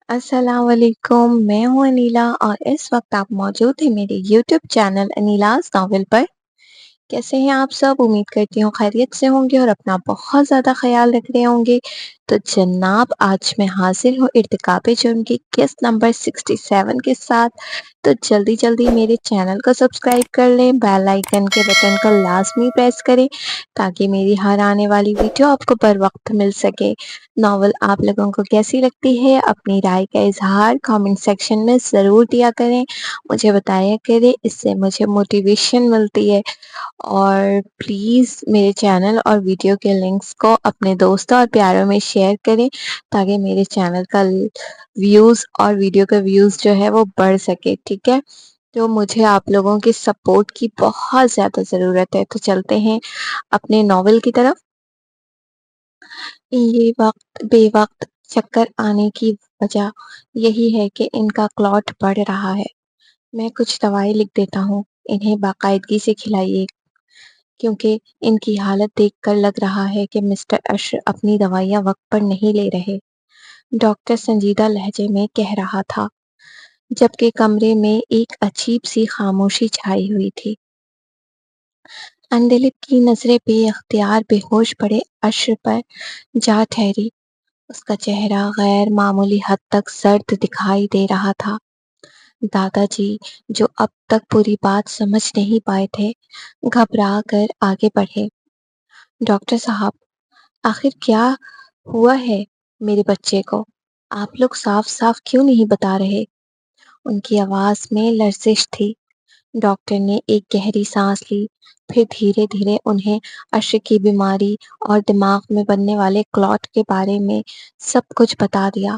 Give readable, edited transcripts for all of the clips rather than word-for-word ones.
السلام علیکم، میں ہوں انیلا اور اس وقت آپ موجود ہیں میرے یوٹیوب چینل انیلاز ناول پر۔ کیسے ہیں آپ سب؟ امید کرتی ہوں خیریت سے ہوں گے اور اپنا بہت زیادہ خیال رکھ رہے ہوں گے۔ تو جناب آج میں حاضر ہوں ارتکاب جرم کی قسط نمبر 67 کے ساتھ۔ تو جلدی جلدی میرے چینل کو سبسکرائب کر لیں، بیل آئیکن کے بٹن کو لازمی پریس کریں تاکہ میری ہر آنے والی ویڈیو آپ کو بر وقت مل سکے۔ ناول آپ لوگوں کو کیسی لگتی ہے اپنی رائے کا اظہار کامنٹ سیکشن میں ضرور دیا کریں، مجھے بتایا کریں، اس سے مجھے موٹیویشن ملتی ہے۔ اور پلیز میرے چینل اور ویڈیو کے لنکس کو اپنے دوستوں اور پیاروں میں شیئر کریں تاکہ میرے چینل کا ویوز اور ویڈیو کا ویوز جو ہے وہ بڑھ سکے، ٹھیک ہے؟ تو مجھے آپ لوگوں کی سپورٹ کی بہت زیادہ ضرورت ہے۔ تو چلتے ہیں اپنے ناول کی طرف۔ یہ وقت بے وقت چکر آنے کی وجہ یہی ہے کہ ان کا کلاٹ بڑھ رہا ہے۔ میں کچھ دوائی لکھ دیتا ہوں، انہیں باقاعدگی سے کھلائیے کیونکہ ان کی حالت دیکھ کر لگ رہا ہے کہ مسٹر اشر اپنی دوائیاں وقت پر نہیں لے رہے، ڈاکٹر سنجیدہ لہجے میں کہہ رہا تھا، جبکہ کمرے میں ایک عجیب سی خاموشی چھائی ہوئی تھی۔ اندلپ کی نظریں بے اختیار بے ہوش پڑے اشر پر جا ٹھہری۔ اس کا چہرہ غیر معمولی حد تک سرد دکھائی دے رہا تھا۔ دادا جی جو اب تک پوری بات سمجھ نہیں پائے تھے، گھبرا کر آگے بڑھے۔ ڈاکٹر صاحب، آخر کیا ہوا ہے میرے بچے کو؟ آپ لوگ صاف صاف کیوں نہیں بتا رہے؟ ان کی آواز میں لرزش تھی۔ ڈاکٹر نے ایک گہری سانس لی، پھر دھیرے دھیرے انہیں اشر کی بیماری اور دماغ میں بننے والے کلاٹ کے بارے میں سب کچھ بتا دیا۔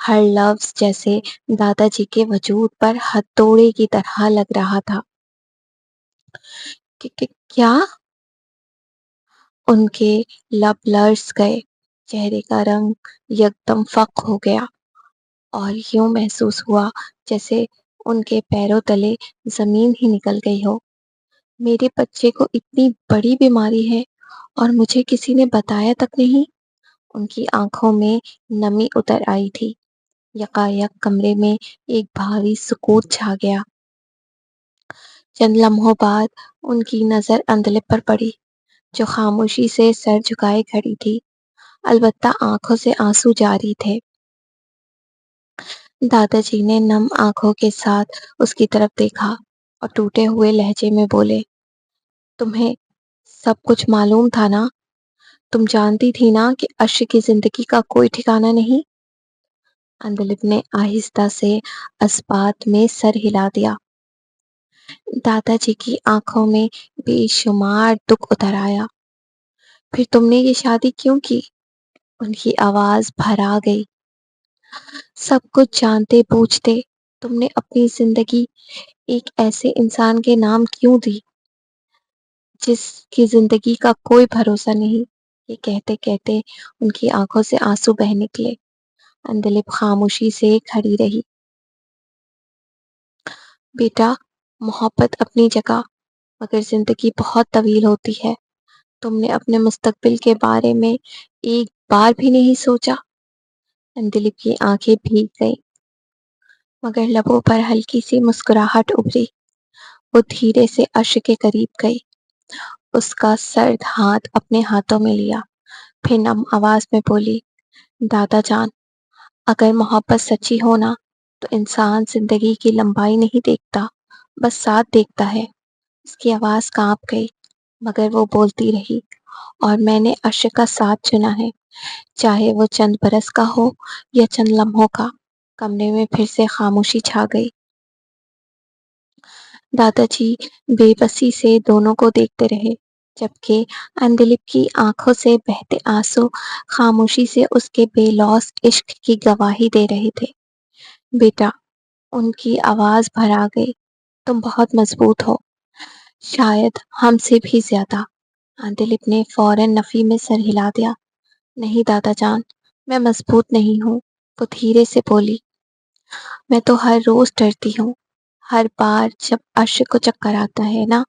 ہر لفظ جیسے دادا جی کے وجود پر ہتھوڑے کی طرح لگ رہا تھا۔ کیا؟ ان کے لب لرز گئے، چہرے کا رنگ یکدم فاق ہو گیا اور یوں محسوس ہوا جیسے ان کے پیروں تلے زمین ہی نکل گئی ہو۔ میرے بچے کو اتنی بڑی بیماری ہے اور مجھے کسی نے بتایا تک نہیں۔ ان کی آنکھوں میں نمی اتر آئی تھی۔ یکایک کمرے میں ایک بھاری سکوت چھا گیا۔ چند لمحوں بعد ان کی نظر اندلپ پر پڑی جو خاموشی سے سر جھکائے کھڑی تھی، البتہ آنکھوں سے آنسو جاری تھے۔ دادا جی نے نم آنکھوں کے ساتھ اس کی طرف دیکھا اور ٹوٹے ہوئے لہجے میں بولے، تمہیں سب کچھ معلوم تھا نا؟ تم جانتی تھی نا کہ اشر کی زندگی کا کوئی ٹھکانہ نہیں؟ اندلپ نے آہستہ سے اثبات میں سر ہلا دیا۔ دادا جی کی آنکھوں میں بے شمار دکھ اتر آیا۔ پھر تم نے یہ شادی کیوں کی؟ ان کی آواز بھر آ گئی۔ سب کچھ جانتے بوجھتے تم نے اپنی زندگی ایک ایسے انسان کے نام کیوں دی جس کی زندگی کا کوئی بھروسہ نہیں؟ یہ کہتے کہتے ان کی آنکھوں سے آنسو بہہ نکلے۔ اندلپ خاموشی سے کھڑی رہی۔ بیٹا، محبت اپنی جگہ، مگر زندگی بہت طویل ہوتی ہے۔ تم نے اپنے مستقبل کے بارے میں ایک بار بھی نہیں سوچا؟ اندلپ کی آنکھیں بھیگ گئیں مگر لبوں پر ہلکی سی مسکراہٹ ابھری۔ وہ دھیرے سے اشر کے قریب گئی، اس کا سرد ہاتھ اپنے ہاتھوں میں لیا، پھر نم آواز میں بولی، دادا جان، اگر محبت سچی ہونا تو انسان زندگی کی لمبائی نہیں دیکھتا، بس ساتھ دیکھتا ہے۔ اس کی آواز کانپ گئی مگر وہ بولتی رہی، اور میں نے اشر کا ساتھ چنا ہے، چاہے وہ چند برس کا ہو یا چند لمحوں کا۔ کمرے میں پھر سے خاموشی چھا گئی۔ دادا جی بے بسی سے دونوں کو دیکھتے رہے، جبکہ اندلپ کی آنکھوں سے بہتے آنسو خاموشی سے اس کے بے لوث عشق کی گواہی دے رہے تھے۔ بیٹا، ان کی آواز بھر آ گئی، تم بہت مضبوط ہو، شاید ہم سے بھی زیادہ۔ اندلپ نے فوراً نفی میں سر ہلا دیا۔ نہیں دادا جان، میں مضبوط نہیں ہوں۔ وہ دھیرے سے بولی، میں تو ہر روز ڈرتی ہوں۔ ہر بار جب اشر کو چکر آتا ہے نا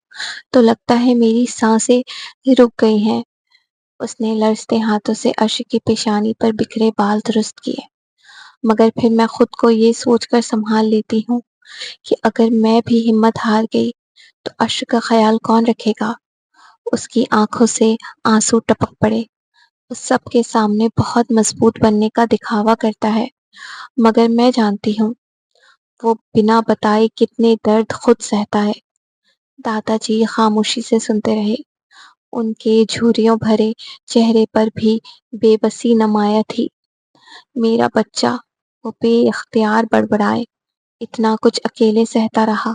تو لگتا ہے میری سانسیں رک گئی ہیں۔ اس نے لرزتے ہاتھوں سے اشر کی پیشانی پر بکھرے بال درست کیے۔ مگر پھر میں خود کو یہ سوچ کر سنبھال لیتی ہوں کہ اگر میں بھی ہمت ہار گئی تو عرش کا خیال کون رکھے گا۔ اس کی آنکھوں سے آنسو ٹپک پڑے۔ وہ سب کے سامنے بہت مضبوط بننے کا دکھاوا کرتا ہے، مگر میں جانتی ہوں وہ بنا بتائے کتنے درد خود سہتا ہے۔ دادا جی خاموشی سے سنتے رہے۔ ان کے جھریوں بھرے چہرے پر بھی بے بسی نمایاں تھی۔ میرا بچہ، وہ بے اختیار بڑبڑائے، اتنا کچھ اکیلے سہتا رہا۔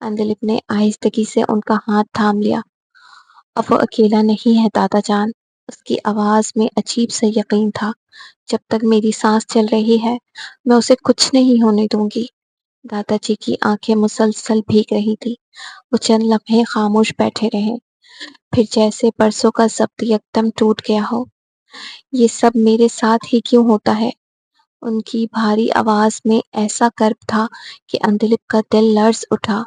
اندلپ نے آہستگی سے ان کا ہاتھ تھام لیا۔ اب وہ اکیلا نہیں ہے دادا جان۔ اس کی آواز میں عجیب سا یقین تھا۔ جب تک میری سانس چل رہی ہے میں اسے کچھ نہیں ہونے دوں گی۔ دادا جی کی آنکھیں مسلسل بھیگ رہی تھی۔ وہ چند لمحے خاموش بیٹھے رہے، پھر جیسے برسوں کا ضبط یکدم ٹوٹ گیا ہو۔ یہ سب میرے ساتھ ہی کیوں ہوتا ہے؟ ان کی بھاری آواز میں ایسا کرب تھا کہ اندلپ کا دل لرز اٹھا۔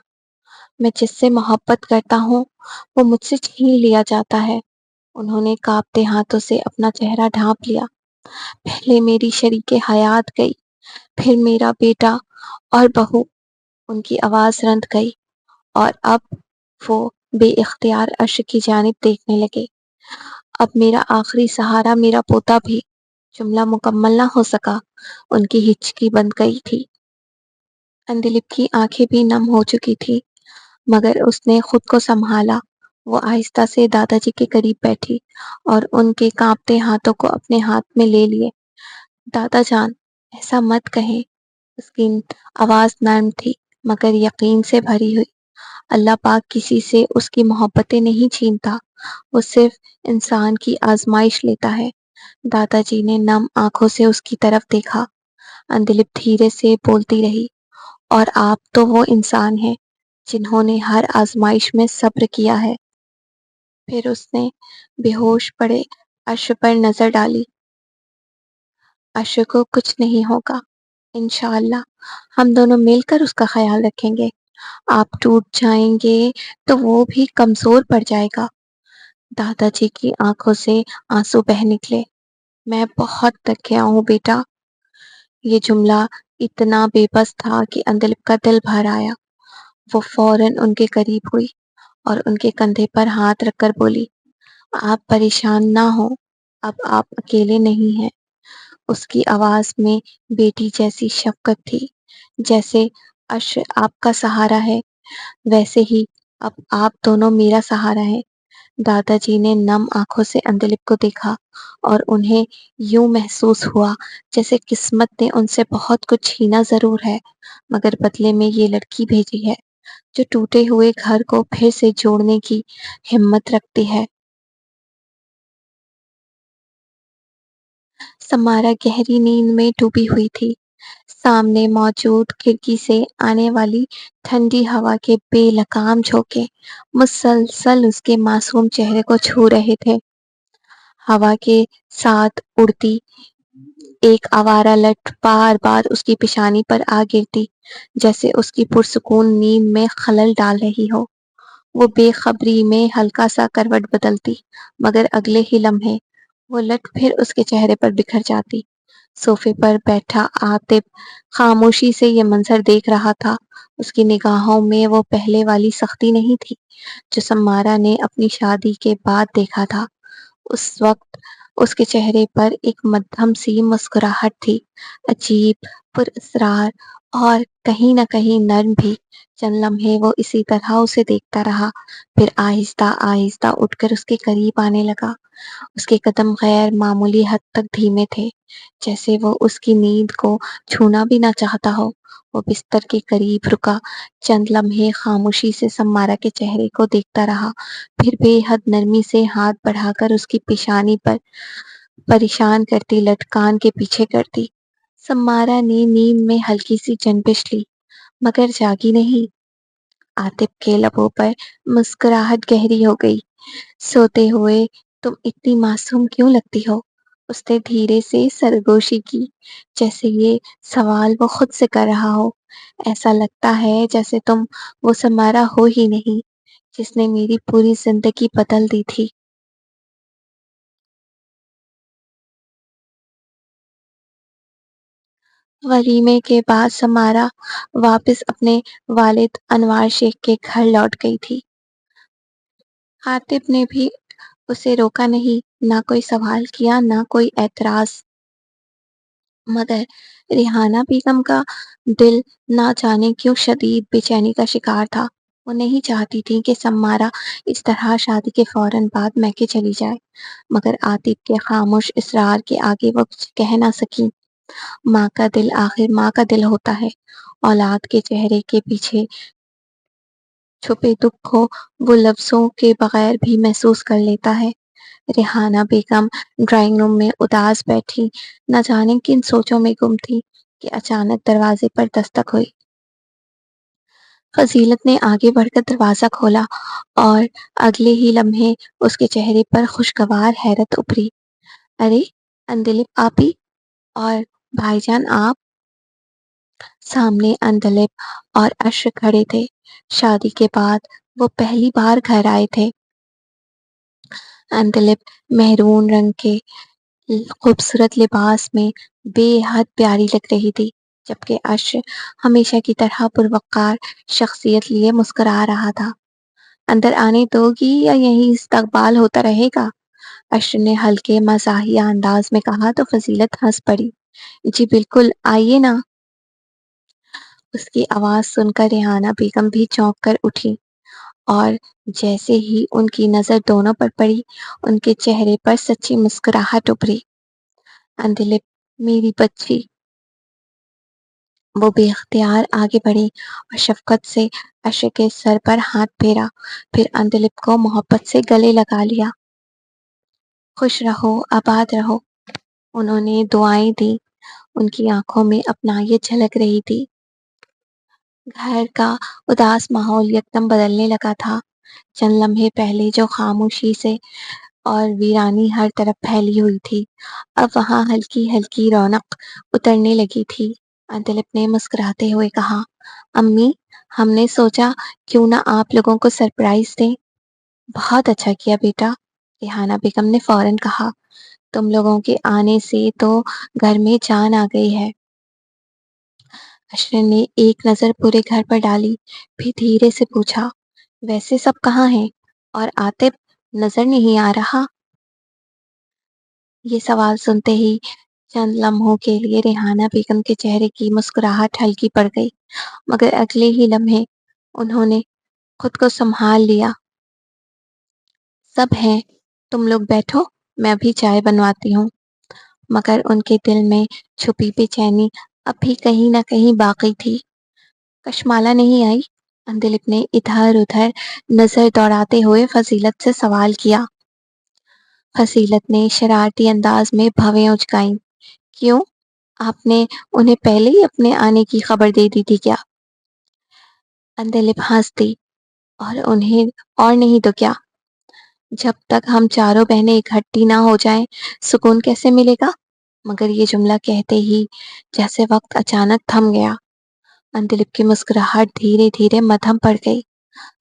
میں جس سے محبت کرتا ہوں وہ مجھ سے چھین لیا جاتا ہے۔ انہوں نے کانپتے ہاتھوں سے اپنا چہرہ ڈھانپ لیا۔ پہلے میری شریک حیات گئی، پھر میرا بیٹا اور بہو۔ ان کی آواز رند گئی اور اب وہ بے اختیار عرش کی جانب دیکھنے لگے۔ اب میرا آخری سہارا میرا پوتا بھی۔ جملہ مکمل نہ ہو سکا، ان کی ہچکی بند گئی تھی۔ اندلپ کی آنکھیں بھی نم ہو چکی تھی، مگر اس نے خود کو سنبھالا۔ وہ آہستہ سے دادا جی کے قریب بیٹھی اور ان کے کانپتے ہاتھوں کو اپنے ہاتھ میں لے لیے۔ دادا جان، ایسا مت کہیں۔ اس کی آواز نرم تھی مگر یقین سے بھری ہوئی۔ اللہ پاک کسی سے اس کی محبتیں نہیں چھینتا، وہ صرف انسان کی آزمائش لیتا ہے۔ دادا جی نے نم آنکھوں سے اس کی طرف دیکھا۔ اندلپ دھیرے سے بولتی رہی، اور آپ تو وہ انسان ہیں جنہوں نے ہر آزمائش میں صبر کیا ہے۔ پھر اس نے بے ہوش پڑے عرش پر نظر ڈالی۔ عرش کو کچھ نہیں ہوگا، انشاءاللہ ہم دونوں مل کر اس کا خیال رکھیں گے۔ آپ ٹوٹ جائیں گے تو وہ بھی کمزور پڑ جائے گا۔ دادا جی کی آنکھوں سے آنسو بہہ نکلے۔ میں بہت تھک گیا ہوں بیٹا۔ یہ جملہ اتنا بے بس تھا کہ اندلپ کا دل بھر آیا۔ وہ فوراً ان کے قریب ہوئی اور ان کے کندھے پر ہاتھ رکھ کر بولی، آپ پریشان نہ ہوں، اب آپ اکیلے نہیں ہیں۔ اس کی آواز میں بیٹی جیسی شفقت تھی۔ جیسے عرش آپ کا سہارا ہے، ویسے ہی اب آپ دونوں میرا سہارا ہیں۔ دادا جی نے نم آنکھوں سے اندلپ کو دیکھا اور انہیں یوں محسوس ہوا جیسے قسمت نے ان سے بہت کچھ چھینا ضرور ہے، مگر بدلے میں یہ لڑکی بھیجی ہے جو ٹوٹے ہوئے گھر کو پھر سے جوڑنے کی ہمت رکھتی ہے۔ سمارا گہری نیند میں ڈوبی ہوئی تھی۔ سامنے موجود کھڑکی سے آنے والی ٹھنڈی ہوا کے بے لگام جھونکے مسلسل اس کے معصوم چہرے کو چھو رہے تھے۔ ہوا کے ساتھ اڑتی ایک آوارہ لٹ بار بار اس کی پیشانی پر آ گرتی، جیسے اس کی پرسکون نیند میں خلل ڈال رہی ہو۔ وہ بے خبری میں ہلکا سا کروٹ بدلتی، مگر اگلے ہی لمحے وہ لٹ پھر اس کے چہرے پر بکھر جاتی۔ صوفے پر بیٹھا عاطف خاموشی سے یہ منظر دیکھ رہا تھا۔ اس کی نگاہوں میں وہ پہلے والی سختی نہیں تھی جو سمارا نے اپنی شادی کے بعد دیکھا تھا۔ اس وقت اس کے چہرے پر ایک مدھم سی مسکراہٹ تھی، عجیب، پر اسرار اور کہیں نہ کہیں نرم بھی۔ چند لمحے وہ اسی طرح اسے دیکھتا رہا، پھر آہستہ آہستہ اٹھ کر اس کے قریب آنے لگا۔ اس کے قدم غیر معمولی حد تک دھیمے تھے، جیسے وہ اس کی نیند کو چھونا بھی نہ چاہتا ہو۔ وہ بستر کے قریب رکا، چند لمحے خاموشی سے سمارا کے چہرے کو دیکھتا رہا، پھر بے حد نرمی سے ہاتھ بڑھا کر اس کی پیشانی پر پریشان کرتی لٹ کان کے پیچھے کر دی۔ سمارا نے نیند میں ہلکی سی جنبش لی، مگر جاگی نہیں۔ عاطف کے لبوں پر مسکراہٹ گہری ہو گئی۔ سوتے ہوئے تم اتنی معصوم کیوں لگتی ہو؟ اس نے دھیرے سے سرگوشی کی، جیسے یہ سوال وہ خود سے کر رہا ہو۔ ایسا لگتا ہے جیسے تم وہ سمارا ہو ہی نہیں جس نے میری پوری زندگی بدل دی تھی۔ ولیمے کے بعد سمارا واپس اپنے والد انوار شیخ کے گھر لوٹ گئی تھی۔ عاطف نے بھی اسے روکا نہیں، نہ کوئی سوال کیا، نہ کوئی اعتراض، مگر ریحانہ بیگم کا دل نہ جانے کیوں شدید بے چینی کا شکار تھا۔ وہ نہیں چاہتی تھی کہ سمارا اس طرح شادی کے فوراً بعد میکے چلی جائے، مگر عاطف کے خاموش اصرار کے آگے وہ کچھ کہہ نہ سکی۔ ماں کا دل آخر ماں کا دل ہوتا ہے، اولاد کے چہرے کے پیچھے چھپے دکھ کو وہ لفظوں کے بغیر بھی محسوس کر لیتا ہے۔ ریحانہ بیگم ڈرائنگ روم میں اداس بیٹھی نہ جانے کن سوچوں میں گم تھی کہ اچانک دروازے پر دستک ہوئی۔ فضیلت نے آگے بڑھ کر دروازہ کھولا اور اگلے ہی لمحے اس کے چہرے پر خوشگوار حیرت ابھری۔ ارے اندلپ آپی اور بھائی جان آپ! سامنے اندلپ اور اشر کھڑے تھے۔ شادی کے بعد وہ پہلی بار گھر آئے تھے۔ اندلپ مہرون رنگ کے خوبصورت لباس میں بے حد پیاری لگ رہی تھی، جبکہ اشر ہمیشہ کی طرح پروقار شخصیت لیے مسکرا رہا تھا۔ اندر آنے دو گی یا یہیں استقبال ہوتا رہے گا؟ اشر نے ہلکے مزاحیہ انداز میں کہا تو فضیلت ہنس پڑی۔ جی بالکل، آئیے نا۔ اس کی آواز سن کر ریحانہ بیگم بھی چونک کر اٹھی اور جیسے ہی ان کی نظر دونوں پر پڑی، ان کے چہرے پر سچی مسکراہٹ ابھری۔ اندلپ میری بچی! وہ بے اختیار آگے بڑھی اور شفقت سے اشر کے سر پر ہاتھ پھیرا، پھر اندلپ کو محبت سے گلے لگا لیا۔ خوش رہو، آباد رہو۔ انہوں نے دعائیں دی، ان کی آنکھوں میں اپنائیت جھلک رہی تھی۔ گھر کا اداس ماحول یکدم بدلنے لگا تھا۔ چند لمحے پہلے جو خاموشی سے اور ویرانی ہر طرف پھیلی ہوئی تھی، اب وہاں ہلکی ہلکی رونق اترنے لگی تھی۔ اندلپ نے مسکراتے ہوئے کہا، امی، ہم نے سوچا کیوں نہ آپ لوگوں کو سرپرائز دیں۔ بہت اچھا کیا بیٹا، ریحانہ بیگم نے فوراً کہا، تم لوگوں کے آنے سے تو گھر میں جان آ گئی ہے۔ اشر نے ایک نظر پورے گھر پر ڈالی، پھر دھیرے سے پوچھا، ویسے سب کہاں ہیں اور عاطف نظر نہیں آ رہا؟ یہ سوال سنتے ہی چند لمحوں کے لیے ریحانہ بیگم کے چہرے کی مسکراہٹ ہلکی پڑ گئی، مگر اگلے ہی لمحے انہوں نے خود کو سنبھال لیا۔ سب ہیں، تم لوگ بیٹھو، میں ابھی چائے بنواتی ہوں۔ مگر ان کے دل میں چھپی بے چینی اب بھی کہیں نہ کہیں باقی تھی۔ کشمالہ نہیں آئی؟ اندلپ نے ادھر ادھر نظر دوڑاتے ہوئے فضیلت سے سوال کیا۔ فضیلت نے شرارتی انداز میں بھویں اچکائیں۔ کیوں؟ آپ نے انہیں پہلے ہی اپنے آنے کی خبر دے دی تھی کیا؟ اندلپ ہنس دی، اور نہیں تو کیا؟ جب تک ہم چاروں بہنیں اکٹھی نہ ہو جائیں سکون کیسے ملے گا؟ مگر یہ جملہ کہتے ہی جیسے وقت اچانک تھم گیا۔ اندلپ کی مسکراہٹ دھیرے دھیرے مدھم پڑ گئی۔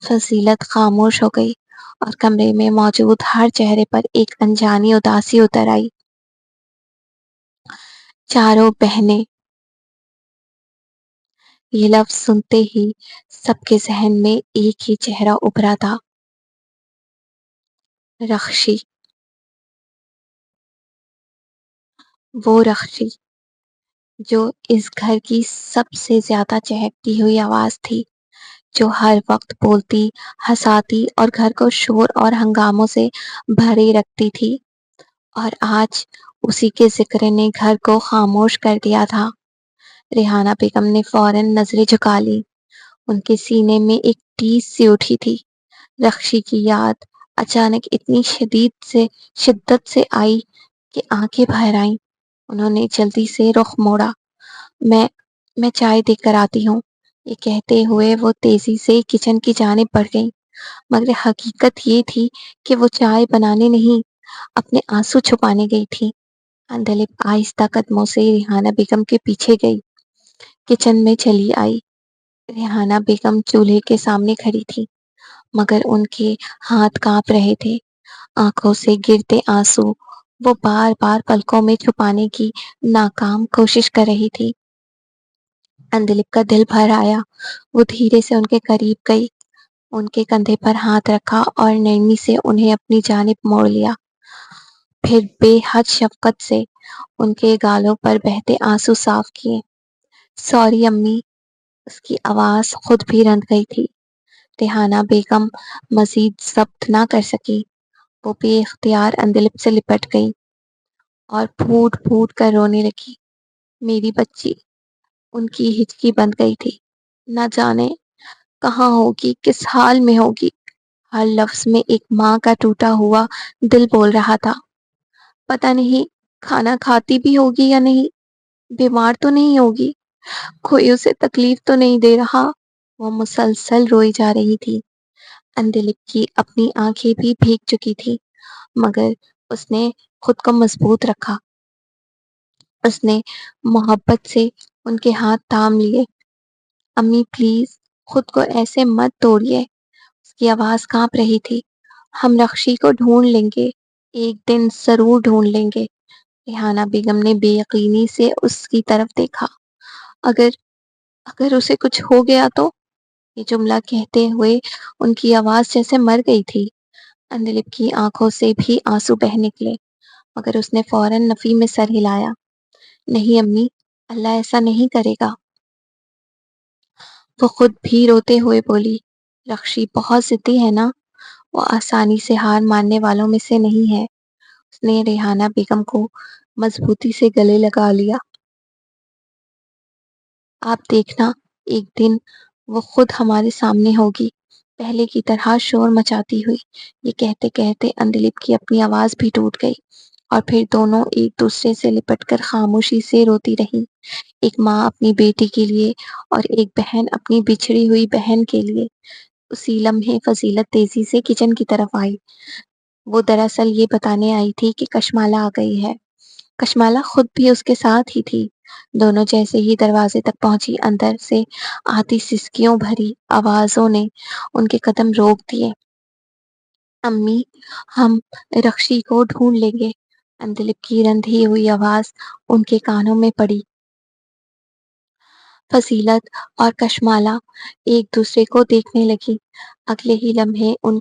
فضیلت خاموش ہو گئی اور کمرے میں موجود ہر چہرے پر ایک انجانی اداسی اتر آئی۔ چاروں بہنیں! یہ لفظ سنتے ہی سب کے ذہن میں ایک ہی چہرہ ابھرا تھا، رخشی۔ وہ رخشی جو اس گھر کی سب سے زیادہ چہکتی ہوئی آواز تھی، جو ہر وقت بولتی، ہنساتی اور گھر کو شور اور ہنگاموں سے بھرے رکھتی تھی، اور آج اسی کے ذکر نے گھر کو خاموش کر دیا تھا۔ ریحانہ بیگم نے فوراً نظریں جھکا لی۔ ان کے سینے میں ایک ٹیس سی اٹھی تھی۔ رخشی کی یاد اچانک اتنی شدت سے آئی کہ آنکھیں بھر آئیں۔ انہوں نے جلدی سے رخ موڑا۔ میں چائے دے کر آتی ہوں، یہ کہتے ہوئے وہ تیزی سے کچن کی جانب بڑھ گئیں، مگر حقیقت یہ تھی کہ وہ چائے بنانے نہیں، اپنے آنسو چھپانے گئی تھی۔ اندلپ آہستہ قدموں سے ریحانہ بیگم کے پیچھے گئی، کچن میں چلی آئی۔ ریحانہ بیگم چولہے کے سامنے کھڑی تھی، مگر ان کے ہاتھ کانپ رہے تھے۔ آنکھوں سے گرتے آنسو وہ بار بار پلکوں میں چھپانے کی ناکام کوشش کر رہی تھی۔ اندلپ کا دل بھر آیا. وہ دھیرے سے ان کے قریب گئی, ان کے کندھے پر ہاتھ رکھا اور نرمی سے انہیں اپنی جانب موڑ لیا. پھر بے حد شفقت سے ان کے گالوں پر بہتے آنسو صاف کیے. سوری امی. اس کی آواز خود بھی رند گئی تھی. ریحانہ بیگم مزید ضبط نہ کر سکی. وہ بے اختیار اندلپ سے لپٹ گئی اور پھوٹ پھوٹ کر رونے لگی. میری بچی. ان کی ہچکی بند گئی تھی. نہ جانے کہاں ہوگی, کس حال میں ہوگی. ہر لفظ میں ایک ماں کا ٹوٹا ہوا دل بول رہا تھا. پتہ نہیں کھانا کھاتی بھی ہوگی یا نہیں, بیمار تو نہیں ہوگی, کوئی اسے تکلیف تو نہیں دے رہا. وہ مسلسل روئی جا رہی تھی. اندلپ کی اپنی آنکھیں بھی بھیگ چکی تھی, مگر اس نے خود کو مضبوط رکھا. اس نے محبت سے ان کے ہاتھ تھام لیے. امی پلیز خود کو ایسے مت توڑیے. اس کی آواز کانپ رہی تھی. ہم رخشی کو ڈھونڈ لیں گے, ایک دن ضرور ڈھونڈ لیں گے. ریحانہ بیگم نے بے یقینی سے اس کی طرف دیکھا. اگر اسے کچھ ہو گیا تو؟ یہ جملہ کہتے ہوئے ان کی آواز جیسے مر گئی تھی. اندلپ کی آنکھوں سے بھی آنسو بہہ نکلے, مگر اس نے فوراً نفی میں سر ہلایا. نہیں امی, اللہ ایسا نہیں کرے گا. وہ خود بھی روتے ہوئے بولی. رخشی بہت ضدی ہے نا, وہ آسانی سے ہار ماننے والوں میں سے نہیں ہے. اس نے ریحانہ بیگم کو مضبوطی سے گلے لگا لیا. آپ دیکھنا ایک دن وہ خود ہمارے سامنے ہوگی, پہلے کی طرح شور مچاتی ہوئی. یہ کہتے کہتے اندلپ کی اپنی آواز بھی ٹوٹ گئی, اور پھر دونوں ایک دوسرے سے لپٹ کر خاموشی سے روتی رہی. ایک ماں اپنی بیٹی کے لیے اور ایک بہن اپنی بچھڑی ہوئی بہن کے لیے. اسی لمحے فضیلت تیزی سے کچن کی طرف آئی. وہ دراصل یہ بتانے آئی تھی کہ کشمالہ آ گئی ہے. کشمالہ خود بھی اس کے ساتھ ہی تھی. دونوں جیسے ہی دروازے تک پہنچی, اندر سے آتی سسکیوں بھری آوازوں نے ان کے قدم روک دیے. امی, ہم رخشی کو ڈھونڈ لیں گے. اندلپ کی رندھی ہوئی آواز ان کے کانوں میں پڑی. فضیلت اور کشمالہ ایک دوسرے کو دیکھنے لگی. اگلے ہی لمحے ان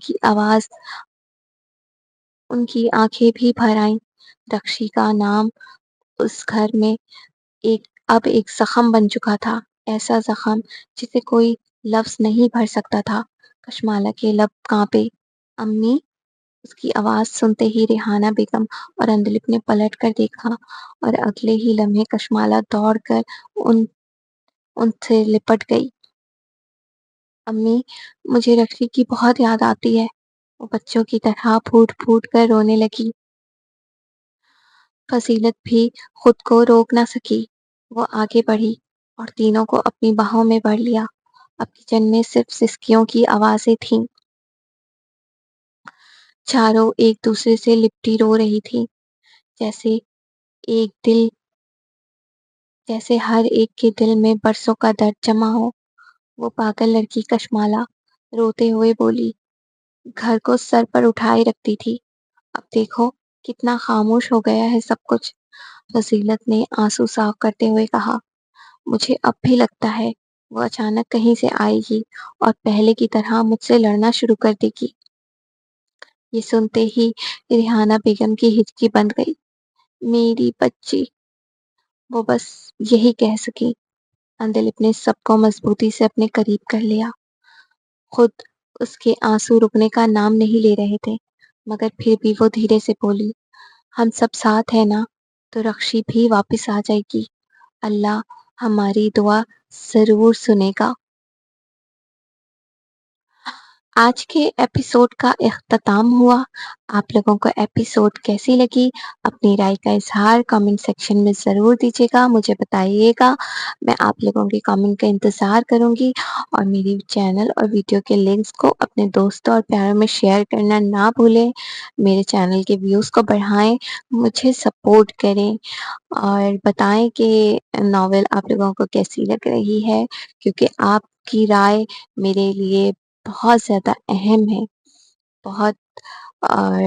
کی آنکھیں بھی بھر آئیں. رخشی کا نام اس گھر میں اب ایک زخم بن چکا تھا, ایسا زخم جسے کوئی لفظ نہیں بھر سکتا تھا. کشمالہ کے لب کانپے. امی. اس کی آواز سنتے ہی ریحانہ بیگم اور اندلپ نے پلٹ کر دیکھا, اور اگلے ہی لمحے کشمالہ دوڑ کر ان سے لپٹ گئی. امی, مجھے رخشی کی بہت یاد آتی ہے. وہ بچوں کی طرح پھوٹ پھوٹ کر رونے لگی. فضیلت بھی خود کو روک نہ سکی. وہ آگے بڑھی اور تینوں کو اپنی باہوں میں بھر لیا. اب کچن میں صرف سسکیوں کی آوازیں تھیں. چاروں ایک دوسرے سے لپٹی رو رہی تھی, جیسے ہر ایک کے دل میں برسوں کا درد جمع ہو. وہ پاگل لڑکی کشمالہ روتے ہوئے بولی. گھر کو سر پر اٹھائے رکھتی تھی, اب دیکھو کتنا خاموش ہو گیا ہے سب کچھ. فضیلت نے آنسو صاف کرتے ہوئے کہا. مجھے اب بھی لگتا ہے وہ اچانک کہیں سے آئے گی اور پہلے کی طرح مجھ سے لڑنا شروع کر دے گی. یہ سنتے ہی ریحانہ بیگم کی ہچکی بند گئی. میری بچی. وہ بس یہی کہہ سکی. اندلپ نے سب کو مضبوطی سے اپنے قریب کر لیا. خود اس کے آنسو رکنے کا نام نہیں لے رہے تھے, مگر پھر بھی وہ دھیرے سے بولی. ہم سب ساتھ ہیں نا, تو رخشی بھی واپس آ جائے گی. اللہ ہماری دعا ضرور سنے گا. آج کے ایپیسوڈ کا اختتام ہوا. آپ لوگوں کو ایپیسوڈ کیسی لگی اپنی رائے کا اظہار کامنٹ سیکشن میں ضرور دیجیے گا, مجھے بتائیے گا. میں آپ لوگوں کے کامنٹ کا انتظار کروں گی, اور میری چینل اور ویڈیو کے لنکس کو اپنے دوستوں اور پیاروں میں شیئر کرنا نہ بھولیں. میرے چینل کے ویوز کو بڑھائیں, مجھے سپورٹ کریں, اور بتائیں کہ ناول آپ لوگوں کو کیسی لگ رہی ہے, کیونکہ آپ کی رائے میرے لیے بہت زیادہ اہم ہے. اور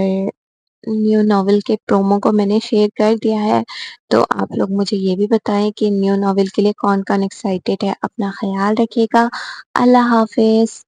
نیو ناول کے پرومو کو میں نے شیئر کر دیا ہے، تو آپ لوگ مجھے یہ بھی بتائیں کہ نیو ناول کے لیے کون کون ایکسائٹیڈ ہے۔ اپنا خیال رکھیے گا۔ اللہ حافظ۔